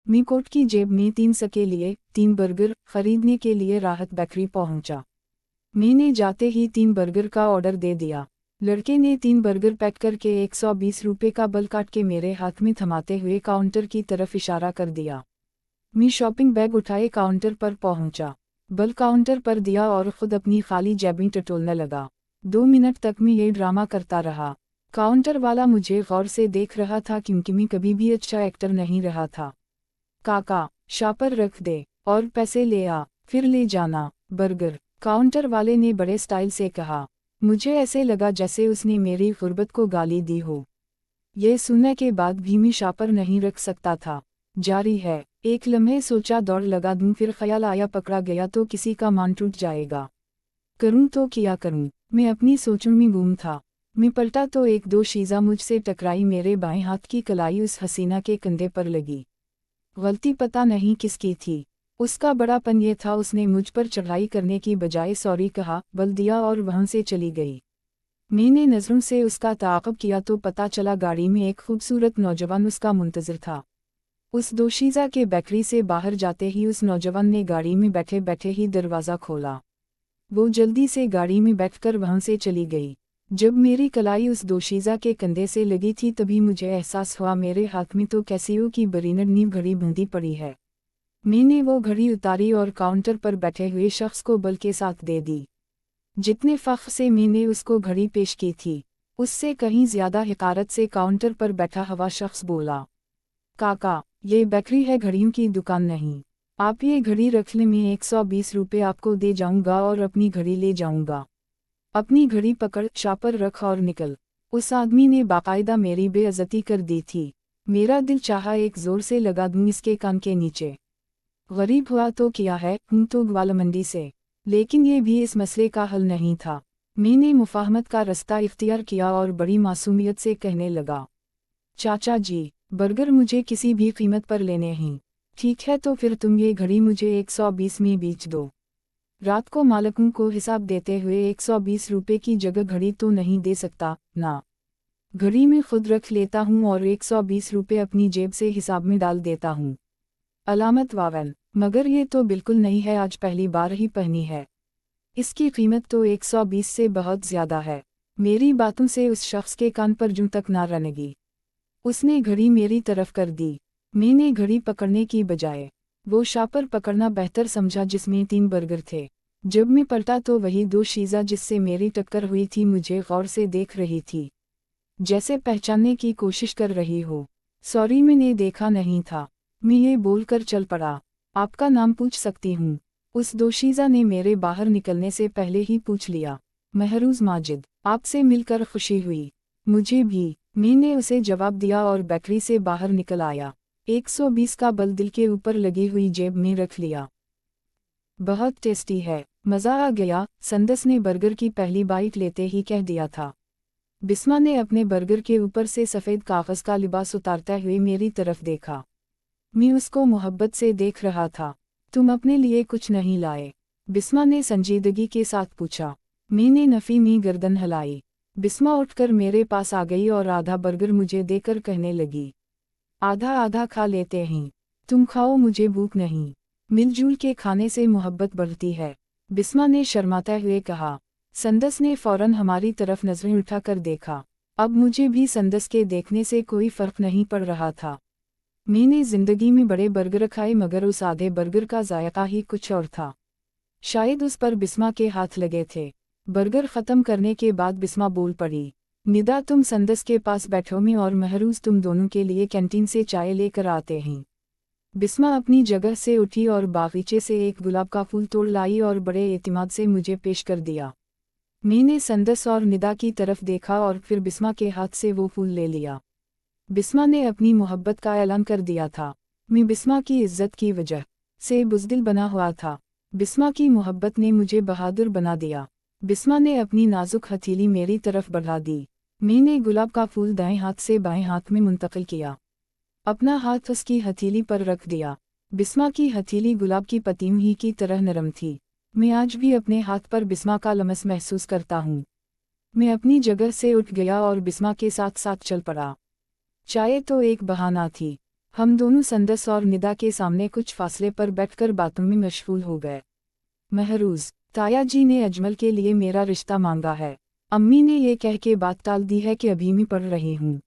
मी coat की जेब में 3 सके लिए 3 बर्गर खरीदने के लिए राहत बेकरी पहुंचा। मैंने जाते ही 3 बर्गर का ऑर्डर दे दिया। लड़के ने 3 बर्गर पैक करके 120 रुपये का बिल काट के मेरे हाथ में थमाते हुए काउंटर की तरफ इशारा कर दिया। मैं शॉपिंग बैग उठाए काउंटर पर पहुंचा, बिल काउंटर पर दिया और खुद अपनी खाली जेबें टटोलने लगा। 2 मिनट तक मैं ये ड्रामा करता रहा। काउंटर वाला मुझे गौर से देख रहा था क्योंकि मैं कभी भी अच्छा एक्टर नहीं रहा था। काका, शॉपर रख दे और पैसे ले आ, फिर ले जाना बर्गर, काउंटर वाले ने बड़े स्टाइल से कहा। मुझे ऐसे लगा जैसे उसने मेरी गुर्बत को गाली दी हो। ये सुनने के बाद भी मैं शॉपर नहीं रख सकता था। जारी है। एक लम्हे सोचा दौड़ लगा दूं, फिर ख्याल आया पकड़ा गया तो किसी का मान टूट जाएगा। करूं तो क्या करूं, मैं अपनी सोचों में गुम था। मैं पलटा तो एक दो शीज़ा मुझसे टकराई, मेरे बाएं हाथ की कलाई उस हसीना के कंधे पर लगी। गलती पता नहीं किसकी थी। उसका बड़ापन ये था, उसने मुझ पर चढ़ाई करने की बजाय सॉरी कहा, बल दिया और वहां से चली गई। मैंने नज़रों से उसका ताक़ब किया तो पता चला गाड़ी में एक खूबसूरत नौजवान उसका मुंतज़िर था। उस दोशीज़ा के बेकरी से बाहर जाते ही उस नौजवान ने गाड़ी में बैठे बैठे ही दरवाज़ा खोला। वो जल्दी से गाड़ी में बैठकर वहां से चली गई। जब मेरी कलाई उस दोशीज़ा के कंधे से लगी थी तभी मुझे एहसास हुआ मेरे हाथ में तो कैसियो की बरीनर नींव घड़ी बंधी पड़ी है। मैंने वो घड़ी उतारी और काउंटर पर बैठे हुए शख्स को बल के साथ दे दी। जितने फ़ख्र से मैंने उसको घड़ी पेश की थी, उससे कहीं ज़्यादा हिकारत से काउंटर पर बैठा हुआ शख्स बोला, काका, ये बेकरी है, घड़ियों की दुकान नहीं। आप ये घड़ी रख लें, मैं 120 रुपये आपको दे जाऊंगा और अपनी घड़ी ले जाऊंगा। अपनी घड़ी पकड़, शॉपर रख और निकल। उस आदमी ने बाकायदा मेरी बेइज्जती कर दी थी। मेरा दिल चाहा एक ज़ोर से लगा दूं इसके कान के नीचे। गरीब हुआ तो क्या है, हूं तो ग्वालमंडी से। लेकिन ये भी इस मसले का हल नहीं था। मैंने मुफाहमत का रास्ता इख्तियार किया और बड़ी मासूमियत से कहने लगा, चाचा जी, बर्गर मुझे किसी भी कीमत पर लेने हैं। ठीक है तो फिर तुम ये घड़ी मुझे 120 में बेच दो। रात को मालिकों को हिसाब देते हुए 120 रुपये की जगह घड़ी तो नहीं दे सकता ना। घड़ी में खुद रख लेता हूँ और 120 रुपये अपनी जेब से हिसाब में डाल देता हूँ। अलामत वावन, मगर ये तो बिल्कुल नहीं है, आज पहली बार ही पहनी है। इसकी कीमत तो 120 से बहुत ज़्यादा है। मेरी बातों से उस शख्स के कान पर जूं तक ना रनेगी। उसने घड़ी मेरी तरफ कर दी। मैंने घड़ी पकड़ने की बजाय वो शॉपर पकड़ना बेहतर समझा जिसमें 3 बर्गर थे। जब मैं पलटा तो वही दोशीज़ा जिससे मेरी टक्कर हुई थी मुझे गौर से देख रही थी, जैसे पहचानने की कोशिश कर रही हो। सॉरी, मैंने देखा नहीं था, मैं ये बोलकर चल पड़ा। आपका नाम पूछ सकती हूँ? उस दोशीज़ा ने मेरे बाहर निकलने से पहले ही पूछ लिया। महरूज माजिद, आपसे मिलकर खुशी हुई। मुझे भी, मैंने उसे जवाब दिया और बेकरी से बाहर निकल आया। 120 का बल दिल के ऊपर लगी हुई जेब में रख लिया। बहुत टेस्टी है, मज़ा आ गया, संदस ने बर्गर की पहली बाइट लेते ही कह दिया था। बिस्मा ने अपने बर्गर के ऊपर से सफ़ेद कागज़ का लिबास उतारते हुए मेरी तरफ देखा। मैं उसको मोहब्बत से देख रहा था। तुम अपने लिए कुछ नहीं लाए? बिस्मा ने संजीदगी के साथ पूछा। मैंने नफ़ी में गर्दन हिलाई। बिस्मा उठकर मेरे पास आ गई और आधा बर्गर मुझे देकर कहने लगी, आधा आधा खा लेते हैं, तुम खाओ, मुझे भूख नहीं। मिलजुल के खाने से मोहब्बत बढ़ती है, बिस्मा ने शर्माते हुए कहा। संदस ने फ़ौरन हमारी तरफ नज़रें उठाकर देखा। अब मुझे भी संदस के देखने से कोई फ़र्क नहीं पड़ रहा था। मैंने ज़िंदगी में बड़े बर्गर खाए मगर उस आधे बर्गर का जायका ही कुछ और था। शायद उस पर बिस्मा के हाथ लगे थे। बर्गर ख़त्म करने के बाद बिस्मा बोल पड़ी, निदा, तुम संदस के पास बैठो, मैं और महरूज तुम दोनों के लिए कैंटीन से चाय लेकर आते हैं। बिस्मा अपनी जगह से उठी और बागीचे से एक गुलाब का फूल तोड़ लाई और बड़े एतिमाद से मुझे पेश कर दिया। मैंने संदस और निदा की तरफ देखा और फिर बिस्मा के हाथ से वो फूल ले लिया। बिस्मा ने अपनी मोहब्बत का ऐलान कर दिया था। मैं बिस्मा की इज्जत की वजह से बुज़दिल बना हुआ था। बिस्मा की मोहब्बत ने मुझे बहादुर बना दिया। बिस्मा ने अपनी नाजुक हथेली मेरी तरफ बढ़ा दी। मैंने गुलाब का फूल दाएं हाथ से बाएं हाथ में मुंतकिल किया। अपना हाथ उसकी हथेली पर रख दिया। बिस्मा की हथेली गुलाब की पत्तियों ही की तरह नरम थी। मैं आज भी अपने हाथ पर बिस्मा का लमस महसूस करता हूँ। मैं अपनी जगह से उठ गया और बिस्मा के साथ साथ चल पड़ा। चाय तो एक बहाना थी। हम दोनों संदस और निदा के सामने कुछ फासले पर बैठकर बातों में मशगूल हो गए। महरूज, ताया जी ने अजमल के लिए मेरा रिश्ता मांगा है। अम्मी ने ये कह के बात टाल दी है कि अभी मैं पढ़ रही हूँ।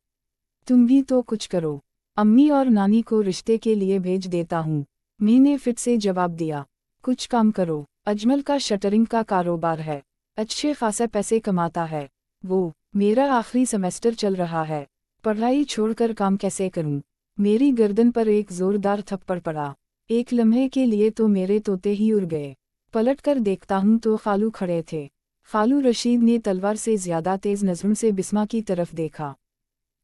तुम भी तो कुछ करो। अम्मी और नानी को रिश्ते के लिए भेज देता हूँ। मैंने फिर से जवाब दिया, कुछ काम करो। अजमल का शटरिंग का कारोबार है, अच्छे खासे पैसे कमाता है। मेरा आखिरी सेमेस्टर चल रहा है, पढ़ाई छोड़कर काम कैसे करूं? मेरी गर्दन पर एक जोरदार थप्पड़ पड़ा। एक लम्हे के लिए तो मेरे तोते ही उड़ गए। पलट कर देखता हूं तो खालू खड़े थे। खालू रशीद ने तलवार से ज्यादा तेज नजरों से बिस्मा की तरफ देखा।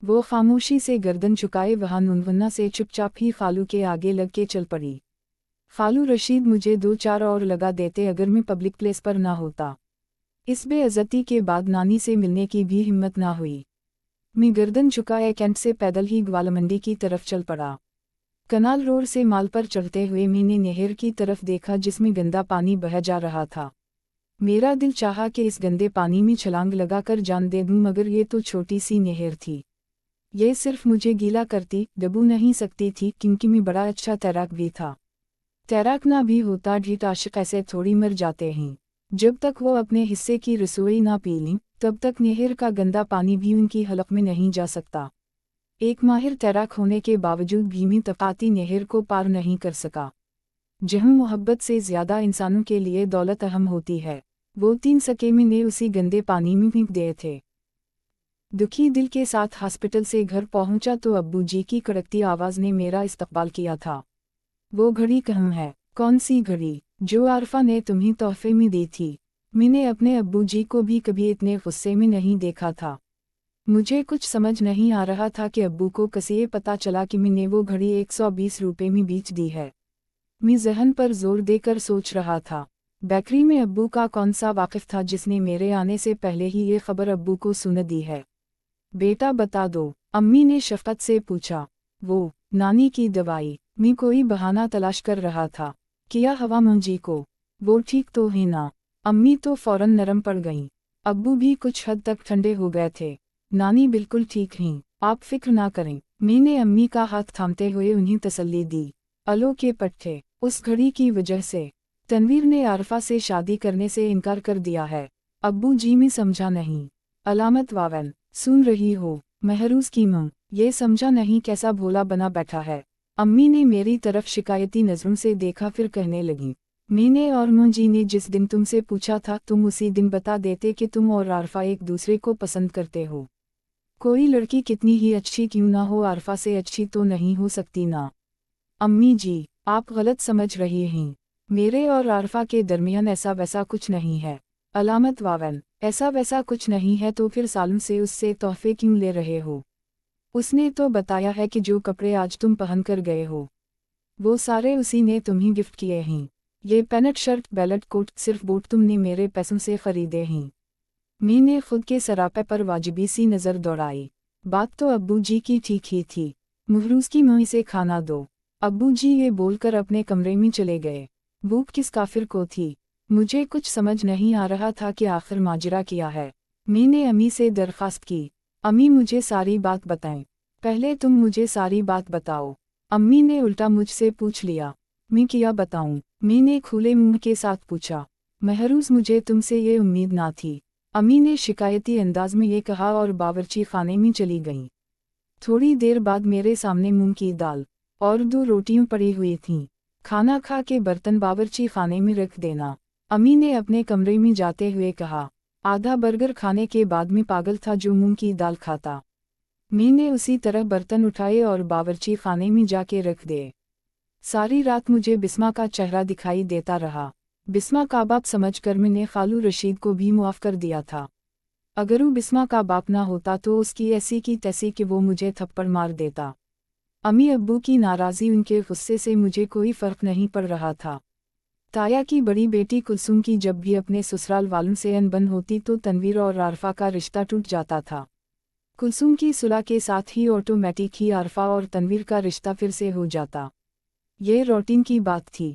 वो खामोशी से गर्दन झुकाए वहां नुनवन्ना से चुपचाप ही खालू के आगे लग के चल पड़ी। खालू रशीद मुझे 2-4 और लगा देते अगर मैं पब्लिक प्लेस पर ना होता। इस बेइज्जती के बाद नानी से मिलने की भी हिम्मत ना हुई। मैं गर्दन झुकाए कैंट से पैदल ही ग्वालमंडी की तरफ चल पड़ा। कनाल रोड से माल पर चढ़ते हुए मैंने नहर की तरफ देखा जिसमें गंदा पानी बह जा रहा था। मेरा दिल चाहा कि इस गंदे पानी में छलांग लगाकर जान दे दूं, मगर ये तो छोटी सी नहर थी। ये सिर्फ मुझे गीला करती, डूब नहीं सकती थी क्योंकि मैं बड़ा अच्छा तैराक भी था। तैराक ना भी होता ढीठ आशिक ऐसे थोड़ी मर जाते हैं। जब तक वो अपने हिस्से की रसोई ना पी लें तब तक नहर का गंदा पानी भी उनकी हलक में नहीं जा सकता। एक माहिर तैराक होने के बावजूद भी मैं तकाती नहर को पार नहीं कर सका। जहाँ मोहब्बत से ज्यादा इंसानों के लिए दौलत अहम होती है, वो 3 सकेमी ने उसी गंदे पानी में फेंक दिए थे। दुखी दिल के साथ हॉस्पिटल से घर पहुंचा तो अब्बू जी की कड़कती आवाज़ ने मेरा इस्तकबाल किया था। वो घड़ी कहाँ है? कौन सी घड़ी? जो आरफा ने तुम्हें तोहफे में दी थी। मैंने अपने अब्बू जी को भी कभी इतने गुस्से में नहीं देखा था। मुझे कुछ समझ नहीं आ रहा था कि अब्बू को कैसे ये पता चला कि मैंने वो घड़ी 120 रुपये में बेच दी है। मैं जहन पर जोर देकर सोच रहा था, बेकरी में अब्बू का कौन सा वाकिफ था जिसने मेरे आने से पहले ही ये खबर अब्बू को सुन दी है। बेटा बता दो, अम्मी ने शफकत से पूछा। नानी की दवाई। मैं कोई बहाना तलाश कर रहा था। किया हवा मुंजी को, वो ठीक तो है ना? अम्मी तो फौरन नरम पड़ गईं। अब्बू भी कुछ हद तक ठंडे हो गए थे। नानी बिल्कुल ठीक हैं, आप फिक्र ना करें। मैंने अम्मी का हाथ थामते हुए उन्हें तसल्ली दी। अलो के पट्टे, उस घड़ी की वजह से तनवीर ने आरफा से शादी करने से इनकार कर दिया है। अब्बू जी में समझा नहीं। अलामत वावन, सुन रही हो? महरूज की मां, ये समझा नहीं कैसा भोला बना बैठा है। अम्मी ने मेरी तरफ शिकायती नज़रों से देखा, फिर कहने लगी, मैंने और मुंजी ने जिस दिन तुमसे पूछा था तुम उसी दिन बता देते कि तुम और आरफा एक दूसरे को पसंद करते हो। कोई लड़की कितनी ही अच्छी क्यों ना हो, आरफा से अच्छी तो नहीं हो सकती ना। अम्मी जी, आप गलत समझ रही हैं। मेरे और आरफा के दरमियान ऐसा वैसा कुछ नहीं है। अलामत वावन, ऐसा वैसा कुछ नहीं है तो फिर सालों से उससे तोहफे क्यों ले रहे हो? उसने तो बताया है कि जो कपड़े आज तुम पहन कर गए हो वो सारे उसी ने तुम्हें गिफ्ट किए हैं। ये पैंट शर्ट बेल्ट कोट सिर्फ बूट तुमने मेरे पैसों से खरीदे हैं। मैंने खुद के सरापे पर वाजिबी सी नज़र दौड़ाई। बात तो अब्बू जी की ठीक ही थी। महरूज की मुँह से खाना दो। अब्बू जी ये बोलकर अपने कमरे में चले गए। भूख किस काफिर को थी? मुझे कुछ समझ नहीं आ रहा था कि आखिर माजरा किया है। मैंने अम्मी से दरख्वास्त की, अम्मी मुझे सारी बात बताएं। पहले तुम मुझे सारी बात बताओ। अम्मी ने उल्टा मुझसे पूछ लिया। मैं क्या बताऊं? मैंने खुले मुंह के साथ पूछा। महरूज, मुझे तुमसे ये उम्मीद ना थी। अम्मी ने शिकायती अंदाज में ये कहा और बावर्ची खाने में चली गईं। थोड़ी देर बाद मेरे सामने मूंग की दाल और 2 रोटियां पड़ी हुई थीं। खाना खा के बर्तन बावर्ची खाने में रख देना, अम्मी ने अपने कमरे में जाते हुए कहा। आधा बर्गर खाने के बाद मैं पागल था जो मूंग की दाल खाता। मैंने उसी तरह बर्तन उठाए और बावर्ची खाने में जाके रख दिए। सारी रात मुझे बिस्मा का चेहरा दिखाई देता रहा। बिस्मा का बाप समझकर मैंने खालू रशीद को भी मुआफ कर दिया था। अगर वो बिस्मा का बाप ना होता तो उसकी ऐसी की तैसी कि वो मुझे थप्पड़ मार देता। अम्मी अब्बू की नाराज़ी, उनके गुस्से से मुझे कोई फ़र्क नहीं पड़ रहा था। ताया की बड़ी बेटी कुलसूम की जब भी अपने ससुराल वालों से अनबन होती तो तनवीर और आरफा का रिश्ता टूट जाता था। कुलसूम की सुलह के साथ ही ऑटोमेटिक ही आरफा और तनवीर का रिश्ता फिर से हो जाता। ये रूटीन की बात थी।